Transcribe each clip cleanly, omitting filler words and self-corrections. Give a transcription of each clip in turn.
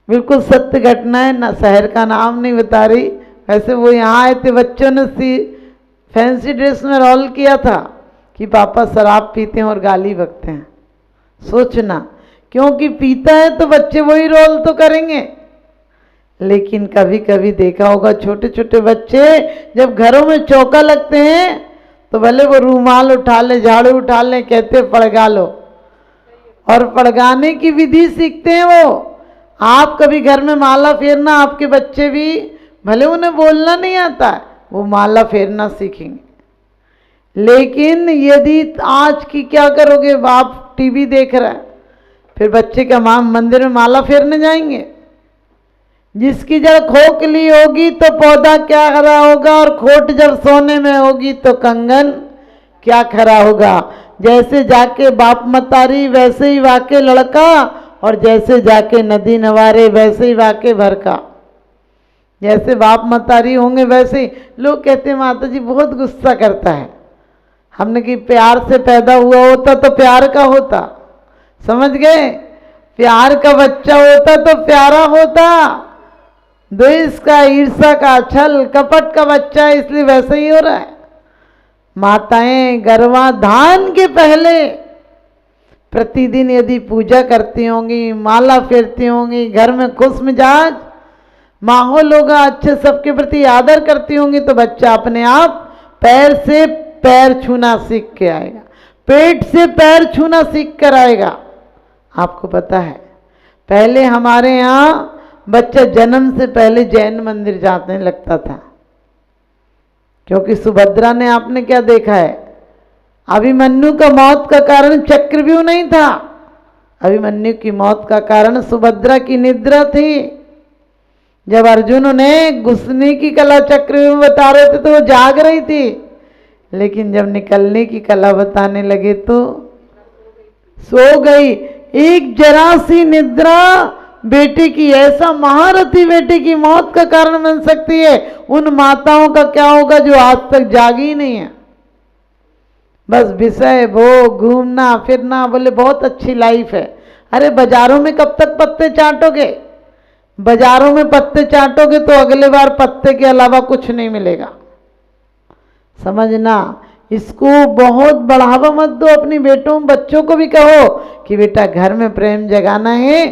बिल्कुल सत्य घटना है ना, शहर का नाम नहीं बता रही। वैसे वो यहाँ आए थे, बच्चों ने फैंसी ड्रेस में रोल किया था कि पापा शराब पीते हैं और गाली बकते हैं। सोचना, क्योंकि पीता है तो बच्चे वही रोल तो करेंगे। लेकिन कभी कभी देखा होगा छोटे छोटे बच्चे जब घरों में चौका लगते हैं तो भले वो रूमाल उठा ले, झाड़ू उठा ले, कहते पड़गा लो, और पड़गाने की विधि सीखते हैं वो। आप कभी घर में माला फेरना, आपके बच्चे भी भले उन्हें बोलना नहीं आता है, वो माला फेरना सीखेंगे। लेकिन यदि आज की क्या करोगे, बाप टीवी देख रहा है, फिर बच्चे का मां मंदिर में माला फेरने जाएंगे। जिसकी जड़ खोखली होगी तो पौधा क्या खरा होगा, और खोट जब सोने में होगी तो कंगन क्या खरा होगा। जैसे जाके बाप मतारी वैसे ही वाके लड़का, और जैसे जाके नदी नवारे वैसे ही वाके भरका। जैसे बाप मतारी होंगे वैसे ही। लोग कहते हैं माता जी बहुत गुस्सा करता है। हमने कि प्यार से पैदा हुआ होता तो प्यार का होता, समझ गए? प्यार का बच्चा होता तो प्यारा होता। द्वेष का, ईर्ष्या का, छल कपट का बच्चा है, इसलिए वैसे ही हो रहा है। माताएं गर्भाधान के पहले प्रतिदिन यदि पूजा करती होंगी, माला फेरती होंगी, घर में खुश मिजाज माहौल होगा, अच्छे सबके प्रति आदर करती होंगी, तो बच्चा अपने आप पैर से पैर छूना सीख के आएगा, पेट से पैर छूना सीख कर आएगा। आपको पता है पहले हमारे यहाँ बच्चा जन्म से पहले जैन मंदिर जाने लगता था, क्योंकि सुभद्रा ने आपने क्या देखा है, अभिमन्यु का मौत का कारण चक्रव्यूह नहीं था। अभिमन्यु की मौत का कारण सुभद्रा की निद्रा थी। जब अर्जुन ने घुसने की कला चक्रव्यूह में बता रहे थे तो वो जाग रही थी, लेकिन जब निकलने की कला बताने लगे तो सो गई। एक जरा सी निद्रा बेटे की, ऐसा महारथी बेटे की मौत का कारण बन सकती है। उन माताओं का क्या होगा जो आज तक जागी नहीं है, बस विषय भोग, घूमना फिरना, बोले बहुत अच्छी लाइफ है। अरे बाजारों में कब तक पत्ते चाटोगे? बाजारों में पत्ते चाटोगे तो अगले बार पत्ते के अलावा कुछ नहीं मिलेगा, समझना। इसको बहुत बढ़ावा मत दो। अपनी बेटों बच्चों को भी कहो कि बेटा घर में प्रेम जगाना है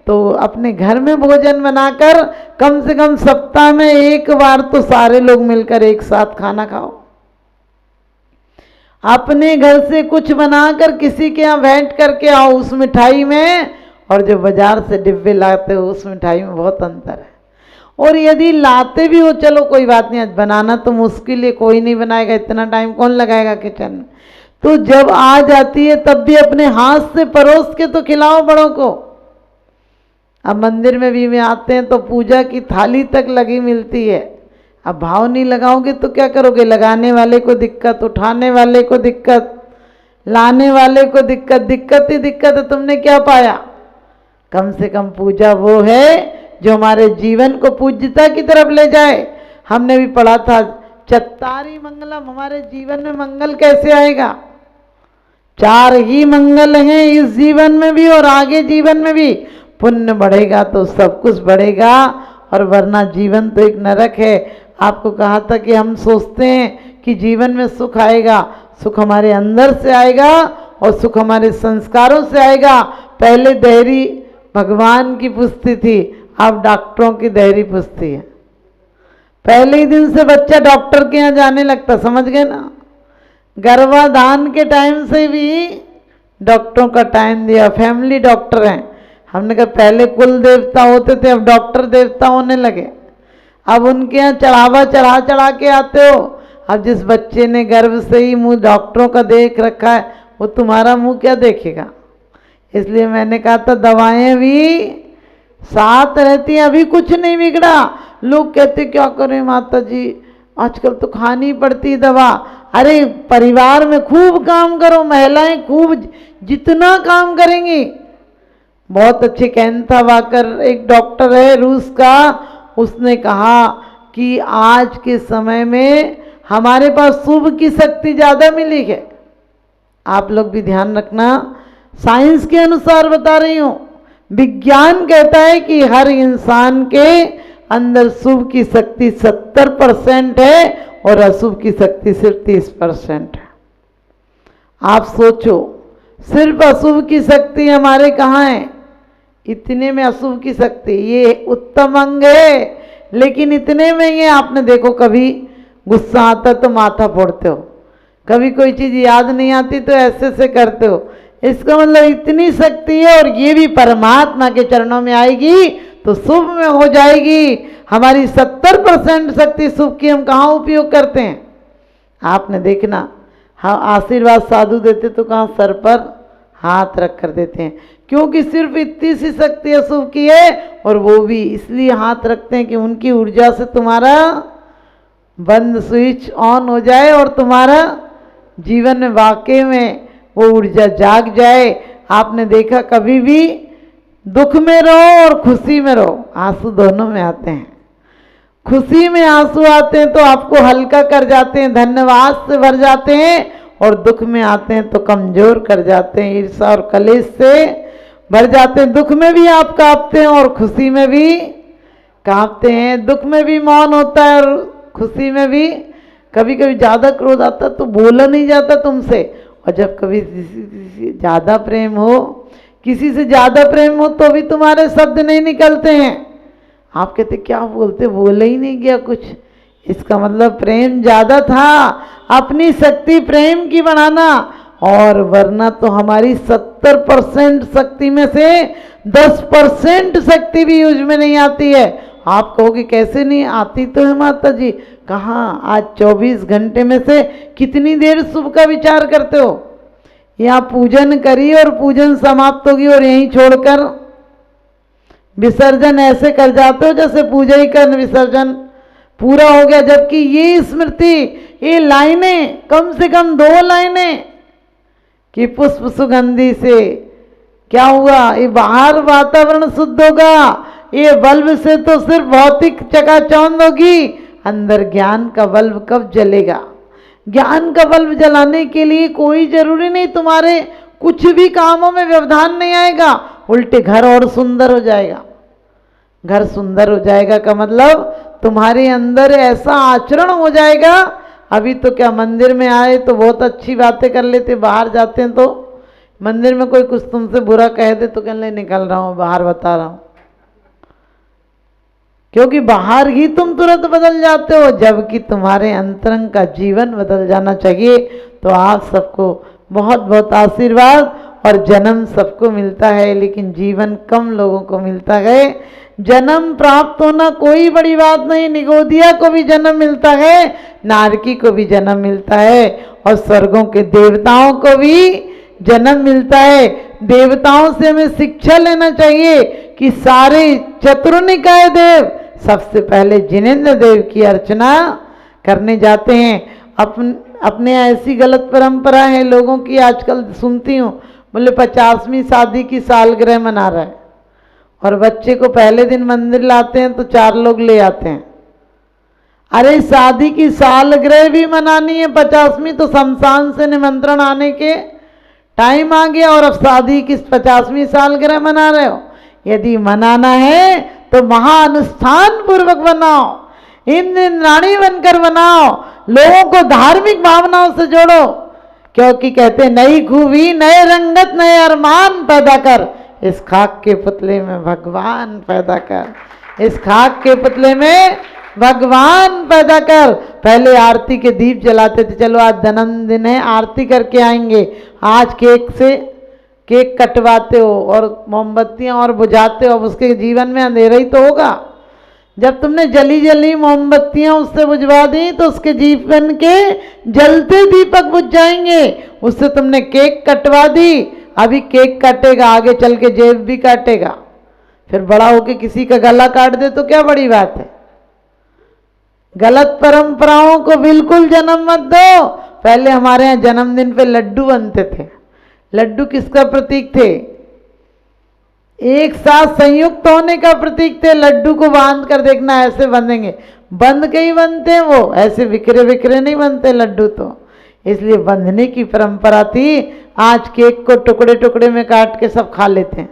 तो अपने घर में भोजन बनाकर कम से कम सप्ताह में एक बार तो सारे लोग मिलकर एक साथ खाना खाओ। अपने घर से कुछ बनाकर किसी के यहाँ भेंट करके आओ उस मिठाई में, और जो बाजार से डिब्बे लाते हो उस मिठाई में बहुत अंतर है। और यदि लाते भी हो, चलो कोई बात नहीं, आज बनाना तो मुश्किल है, कोई नहीं बनाएगा, इतना टाइम कौन लगाएगा किचन में, तो जब आ जाती है तब भी अपने हाथ से परोस के तो खिलाओ बड़ों को। अब मंदिर में भी आते हैं तो पूजा की थाली तक लगी मिलती है। अब भाव नहीं लगाओगे तो क्या करोगे? लगाने वाले को दिक्कत, उठाने वाले को दिक्कत, लाने वाले को दिक्कत, दिक्कत ही दिक्कत है। तुमने क्या पाया? कम से कम पूजा वो है जो हमारे जीवन को पूज्यता की तरफ ले जाए। हमने भी पढ़ा था चत्तारी मंगलम, हमारे जीवन में मंगल कैसे आएगा? 4 ही मंगल हैं इस जीवन में भी और आगे जीवन में भी। पुण्य बढ़ेगा तो सब कुछ बढ़ेगा, और वरना जीवन तो एक नरक है। आपको कहा था कि हम सोचते हैं कि जीवन में सुख आएगा, सुख हमारे अंदर से आएगा और सुख हमारे संस्कारों से आएगा। पहले देहरी भगवान की पुष्टि थी, अब डॉक्टरों की देहरी पुष्टि है। पहले ही दिन से बच्चा डॉक्टर के यहाँ जाने लगता, समझ गए ना। गर्भाधान के टाइम से भी डॉक्टरों का टाइम दिया, फैमिली डॉक्टर हैं। हमने कहा पहले कुल देवता होते थे, अब डॉक्टर देवता होने लगे। अब उनके यहाँ चढ़ावा चढ़ा के आते हो। अब जिस बच्चे ने गर्भ से ही मुंह डॉक्टरों का देख रखा है वो तुम्हारा मुंह क्या देखेगा? इसलिए मैंने कहा था दवाएं भी साथ रहती हैं, अभी कुछ नहीं बिगड़ा। लोग कहते क्या करें माता जी, आजकल तो खानी पड़ती दवा। अरे परिवार में खूब काम करो, महिलाएं खूब जितना काम करेंगी। बहुत अच्छे कैंथा वाकर एक डॉक्टर है रूस का, उसने कहा कि आज के समय में हमारे पास शुभ की शक्ति ज़्यादा मिली है। आप लोग भी ध्यान रखना, साइंस के अनुसार बता रही हूँ। विज्ञान कहता है कि हर इंसान के अंदर शुभ की शक्ति 70% है और अशुभ की शक्ति सिर्फ 30% है। आप सोचो, सिर्फ अशुभ की शक्ति हमारे कहाँ है? इतने में अशुभ की शक्ति, ये उत्तम अंग है, लेकिन इतने में ये आपने देखो, कभी गुस्सा आता तो माथा फोड़ते हो, कभी कोई चीज याद नहीं आती तो ऐसे से करते हो। इसका मतलब इतनी शक्ति है, और ये भी परमात्मा के चरणों में आएगी तो शुभ में हो जाएगी। हमारी 70% शक्ति शुभ की हम कहाँ उपयोग करते हैं? आपने देखना, हाँ, आशीर्वाद साधु देते तो कहाँ सर पर हाथ रख कर देते हैं, क्योंकि सिर्फ इतनी सी शक्ति अशुभ की है, और वो भी इसलिए हाथ रखते हैं कि उनकी ऊर्जा से तुम्हारा बंद स्विच ऑन हो जाए और तुम्हारा जीवन में वाकई में वो ऊर्जा जाग जाए। आपने देखा, कभी भी दुख में रहो और खुशी में रहो, आंसू दोनों में आते हैं। खुशी में आंसू आते हैं तो आपको हल्का कर जाते हैं, धन्यवाद से भर जाते हैं, और दुख में आते हैं तो कमजोर कर जाते हैं, ईर्ष्या और कलेश से भर जाते हैं। दुख में भी आप कांपते हैं और खुशी में भी कांपते हैं। दुख में भी मौन होता है और खुशी में भी कभी कभी ज़्यादा क्रोध आता तो बोला नहीं जाता तुमसे, और जब कभी ज़्यादा प्रेम हो, किसी से ज़्यादा प्रेम हो तो भी तुम्हारे शब्द नहीं निकलते हैं। आप कहते क्या बोलते, बोले ही नहीं गया कुछ, इसका मतलब प्रेम ज़्यादा था। अपनी शक्ति प्रेम की बढ़ाना, और वरना तो हमारी 70% शक्ति में से 10% शक्ति भी यूज में नहीं आती है। आप कहोगे कैसे नहीं आती? तो है माता जी, कहाँ, आज 24 घंटे में से कितनी देर शुभ का विचार करते हो? यहाँ पूजन करी और पूजन समाप्त होगी और यहीं छोड़कर विसर्जन ऐसे कर जाते हो जैसे पूजा ही कर विसर्जन पूरा हो गया। जबकि ये स्मृति, ये लाइनें, कम से कम 2 लाइनें कि पुष्प सुगंधी से क्या हुआ, ये बाहर वातावरण शुद्ध होगा, ये बल्ब से तो सिर्फ भौतिक चकाचौंध होगी, अंदर ज्ञान का बल्ब कब जलेगा? ज्ञान का बल्ब जलाने के लिए कोई जरूरी नहीं, तुम्हारे कुछ भी कामों में व्यवधान नहीं आएगा, उल्टे घर और सुंदर हो जाएगा। घर सुंदर हो जाएगा का मतलब तुम्हारे अंदर ऐसा आचरण हो जाएगा। अभी तो क्या, मंदिर में आए तो बहुत अच्छी बातें कर लेते, बाहर जाते हैं तो मंदिर में कोई कुछ तुमसे बुरा कह दे तो कहने निकल रहा हूँ, बाहर बता रहा हूँ, क्योंकि बाहर ही तुम तुरंत बदल जाते हो, जबकि तुम्हारे अंतरंग का जीवन बदल जाना चाहिए। तो आप सबको बहुत बहुत आशीर्वाद। और जन्म सबको मिलता है, लेकिन जीवन कम लोगों को मिलता है। जन्म प्राप्त होना कोई बड़ी बात नहीं, निगोदिया को भी जन्म मिलता है, नारकी को भी जन्म मिलता है, और स्वर्गों के देवताओं को भी जन्म मिलता है। देवताओं से हमें शिक्षा लेना चाहिए कि सारे चतुर्निकाय देव सबसे पहले जिनेंद्र देव की अर्चना करने जाते हैं। अपने ऐसी गलत परंपरा है लोगों की, आजकल सुनती हूँ, बोले 50वीं शादी की सालगिरह मना रहा है, और बच्चे को पहले दिन मंदिर लाते हैं तो 4 लोग ले आते हैं। अरे शादी की सालगिरह भी मनानी है, 50वीं तो शमशान से निमंत्रण आने के टाइम आ गया, और अब शादी की 50वीं सालगिरह मना रहे हो। यदि मनाना है तो महाअनुष्ठान पूर्वक बनाओ, इंद्राणी बनकर बनाओ, लोगों को धार्मिक भावनाओं से जोड़ो, क्योंकि कहते नई खूबी, नए रंगत, नए अरमान पैदा कर, इस खाक के पुतले में भगवान पैदा कर, इस खाक के पुतले में भगवान पैदा कर। पहले आरती के दीप जलाते थे, चलो आज जन्मदिन है आरती करके आएंगे, आज केक कटवाते हो और मोमबत्तियां और बुझाते हो, अब उसके जीवन में अंधेरा ही तो होगा। जब तुमने जली जली मोमबत्तियां उससे बुझवा दी तो उसके जीवन के जलते दीपक बुझ जाएंगे। उससे तुमने केक कटवा दी, अभी केक काटेगा, आगे चल के जेब भी काटेगा, फिर बड़ा होके किसी का गला काट दे तो क्या बड़ी बात है। गलत परंपराओं को बिल्कुल जन्म मत दो। पहले हमारे यहाँ जन्मदिन पे लड्डू बनते थे। लड्डू किसका प्रतीक थे? एक साथ संयुक्त होने का प्रतीक थे। लड्डू को बांध कर देखना, ऐसे बंधेंगे, बंध के ही बनते हैं वो, ऐसे बिखरे बिखरे नहीं बनते लड्डू तो, इसलिए बंधने की परंपरा थी। आज केक को टुकड़े टुकड़े में काट के सब खा लेते हैं।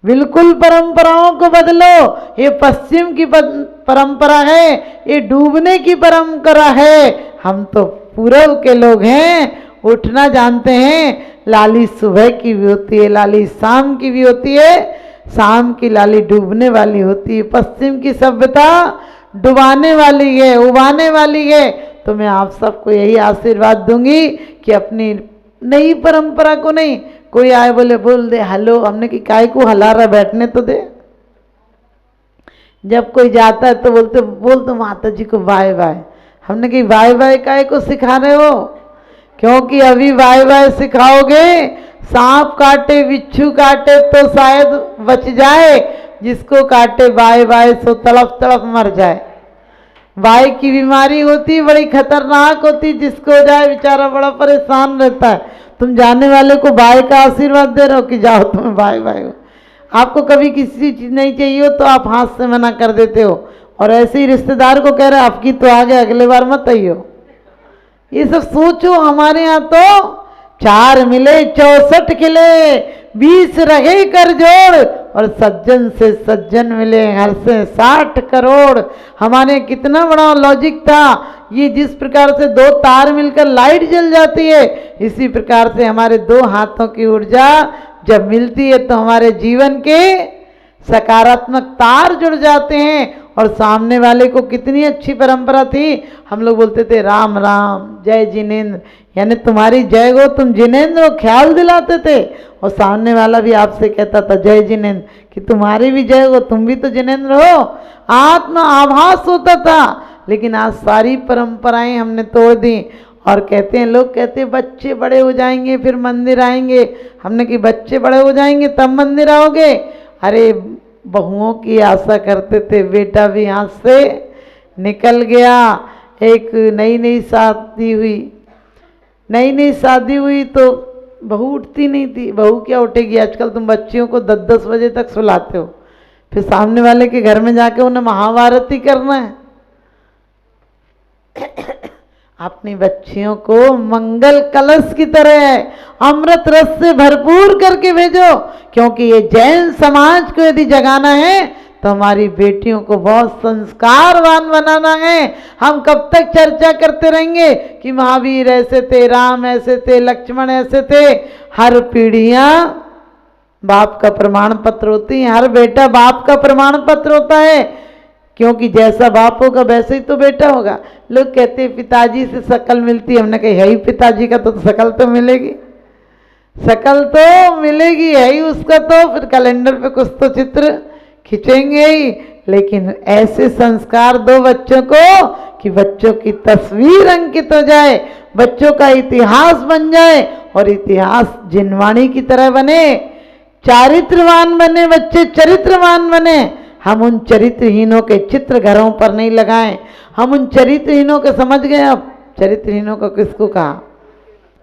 बिल्कुल परंपराओं को बदलो। ये पश्चिम की परंपरा है, ये डूबने की परंपरा है। हम तो पूर्व के लोग हैं, उठना जानते हैं। लाली सुबह की भी होती है, लाली शाम की भी होती है, शाम की लाली डूबने वाली होती है। पश्चिम की सभ्यता डुबाने वाली है, उबाने वाली है। तो मैं आप सबको यही आशीर्वाद दूंगी कि अपनी नई परंपरा को नहीं, कोई आए बोले बोल दे हेलो, हमने कि काय को हला रहा, बैठने तो दे। जब कोई जाता है तो बोल तो माता जी को बाय बाय। हमने कि बाय बाय काय को सिखा रहे हो? क्योंकि अभी बाय बाय सिखाओगे, सांप काटे बिच्छू काटे तो शायद बच जाए, जिसको काटे बाय बाय सो तड़प तड़प मर जाए। बाय की बीमारी होती, बड़ी खतरनाक होती, जिसको हो जाए बेचारा बड़ा परेशान रहता है। तुम जाने वाले को बाय का आशीर्वाद दे रहे हो कि जाओ तुम्हें बाय बाय हो। आपको कभी किसी चीज नहीं चाहिए हो तो आप हाथ से मना कर देते हो, और ऐसे ही रिश्तेदार को कह रहे आपकी तो आ गया, अगले बार मत आइयो। ये सब सोचो। हमारे यहाँ तो 4 मिले 64 खिले, 20 रहे कर जोड़, और सज्जन से सज्जन मिले हर से 60 करोड़। हमारे कितना बड़ा लॉजिक था। ये जिस प्रकार से 2 तार मिलकर लाइट जल जाती है, इसी प्रकार से हमारे 2 हाथों की ऊर्जा जब मिलती है तो हमारे जीवन के सकारात्मक तार जुड़ जाते हैं। और सामने वाले को कितनी अच्छी परंपरा थी, हम लोग बोलते थे राम राम जय जिनेंद्र, यानी तुम्हारी जय हो, तुम जिनेंद्र हो, ख्याल दिलाते थे। और सामने वाला भी आपसे कहता था जय जिनेंद्र, कि तुम्हारी भी जय हो, तुम भी तो जिनेंद्र हो। आत्म आभास होता था। लेकिन आज सारी परंपराएं हमने तोड़ दी, और कहते हैं, लोग कहते हैं बच्चे बड़े हो जाएंगे फिर मंदिर आएंगे। हमने कि बच्चे बड़े हो जाएंगे तब मंदिर आओगे? अरे बहुओं की आशा करते थे, बेटा भी हाथ से निकल गया। एक नई नई शादी हुई तो बहू उठती नहीं थी। बहू क्या उठेगी? आजकल तुम बच्चियों को 10-10 बजे तक सुलाते हो, फिर सामने वाले के घर में जाके उन्हें महाभारत ही करना है। अपनी बच्चियों को मंगल कलश की तरह अमृत रस से भरपूर करके भेजो, क्योंकि ये जैन समाज को यदि जगाना है तो हमारी बेटियों को बहुत संस्कारवान बनाना है। हम कब तक चर्चा करते रहेंगे कि महावीर ऐसे थे, राम ऐसे थे, लक्ष्मण ऐसे थे? हर पीढ़ियां बाप का प्रमाण पत्र होती है, हर बेटा बाप का प्रमाण पत्र होता है, क्योंकि जैसा बाप होगा वैसे ही तो बेटा होगा। लोग कहते हैं पिताजी से शकल मिलती है, हमने कहा है ही पिताजी का तो शकल तो मिलेगी, शकल तो मिलेगी है ही उसका, तो फिर कैलेंडर पे कुछ तो चित्र खींचेंगे ही। लेकिन ऐसे संस्कार दो बच्चों को कि बच्चों की तस्वीर अंकित हो जाए, बच्चों का इतिहास बन जाए, और इतिहास जिनवाणी की तरह बने, चारित्रवान बने, बच्चे चरित्रवान बने। हम उन चरित्रहीनों के चित्र घरों पर नहीं लगाएं। हम उन चरित्रहीनों के, समझ गए अब चरित्रहीनों को किसको कहा?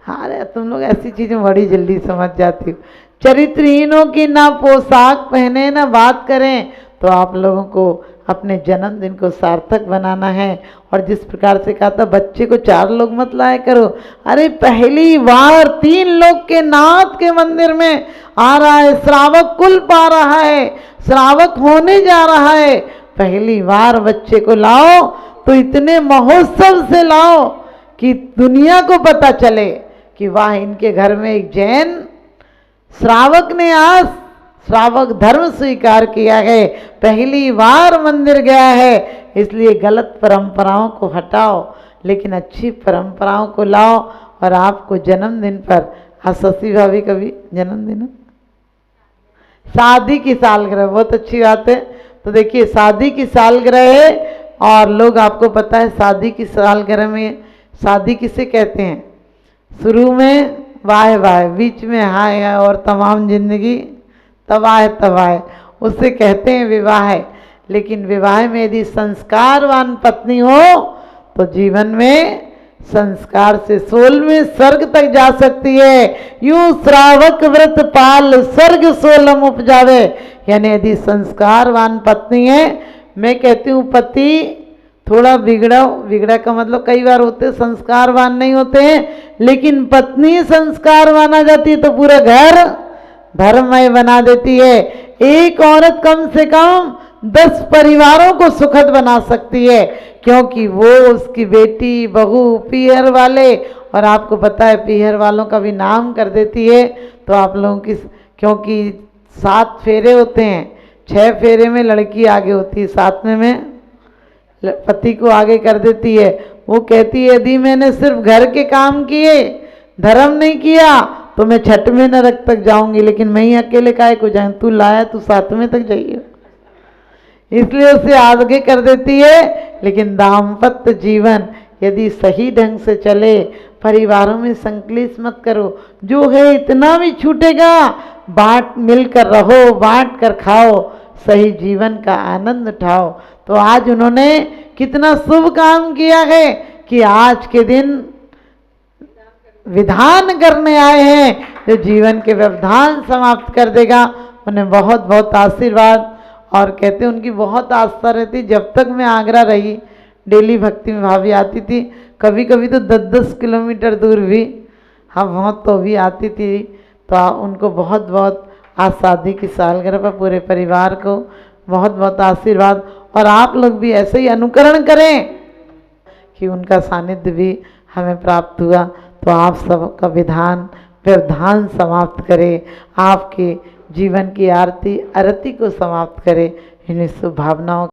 हाँ रे, तुम लोग ऐसी चीजें बड़ी जल्दी समझ जाती हो। चरित्रहीनों की ना पोशाक पहने ना बात करें, तो आप लोगों को अपने जन्मदिन को सार्थक बनाना है। और जिस प्रकार से कहा था बच्चे को 4 लोग मत लाया करो, अरे पहली बार 3 लोग के नाथ के मंदिर में आ रहा है, श्रावक कुल पा रहा है, श्रावक होने जा रहा है, पहली बार बच्चे को लाओ तो इतने महोत्सव से लाओ कि दुनिया को पता चले कि वाह, इनके घर में एक जैन श्रावक ने आज श्रावक धर्म स्वीकार किया है, पहली बार मंदिर गया है। इसलिए गलत परंपराओं को हटाओ, लेकिन अच्छी परंपराओं को लाओ। और आपको जन्मदिन पर, आज शशि भाभी का भी जन्मदिन, शादी की सालगिरह, बहुत अच्छी बात है। तो देखिए शादी की सालगिरह है, और लोग, आपको पता है शादी की सालगिरह में शादी किसे कहते हैं? शुरू में वाह वाह, बीच में हाय है, और तमाम जिंदगी तबाह तबाह, उससे कहते हैं विवाह। लेकिन विवाह में यदि संस्कारवान पत्नी हो तो जीवन में संस्कार से 16वें स्वर्ग तक जा सकती है। यूं श्रावक व्रत पाल स्वर्ग 16 उपजावे, यानी यदि संस्कारवान पत्नी है। मैं कहती हूँ पति थोड़ा बिगड़ा का मतलब कई बार होते संस्कारवान नहीं होते हैं, लेकिन पत्नी संस्कारवान आ जाती है तो पूरा घर धर्ममय बना देती है। एक औरत कम से कम 10 परिवारों को सुखद बना सकती है, क्योंकि वो उसकी बेटी, बहू, पीहर वाले, और आपको पता है पीहर वालों का भी नाम कर देती है। तो आप लोगों की, क्योंकि 7 फेरे होते हैं, 6 फेरे में लड़की आगे होती है, 7वें में पति को आगे कर देती है। वो कहती है यदि मैंने सिर्फ घर के काम किए, धर्म नहीं किया, तो मैं 6वें नरक तक जाऊंगी, लेकिन मैं ही अकेले काहे को जाऊं, तू लाया तू 7वें तक जाइए, इसलिए उसे आगे कर देती है। लेकिन दाम्पत्य जीवन यदि सही ढंग से चले, परिवारों में संकलित मत करो, जो है इतना भी छूटेगा, बांट मिलकर रहो, बांट कर खाओ, सही जीवन का आनंद उठाओ। तो आज उन्होंने कितना शुभ काम किया है कि आज के दिन विधान करने आए हैं, जो जीवन के व्यवधान समाप्त कर देगा। उन्हें बहुत बहुत आशीर्वाद। और कहते उनकी बहुत आस्था रहती, जब तक मैं आगरा रही डेली भक्ति में भाभी आती थी, कभी कभी तो 10-10 किलोमीटर दूर भी हम वहाँ तो भी आती थी। तो उनको बहुत बहुत आज शादी की सालगिरह पर पूरे परिवार को बहुत बहुत आशीर्वाद। और आप लोग भी ऐसे ही अनुकरण करें कि उनका सानिध्य भी हमें प्राप्त हुआ। तो आप सबका व्यवधान समाप्त करें, आपके जीवन की आरती को समाप्त करें, इन्हीं शुभ भावनाओं।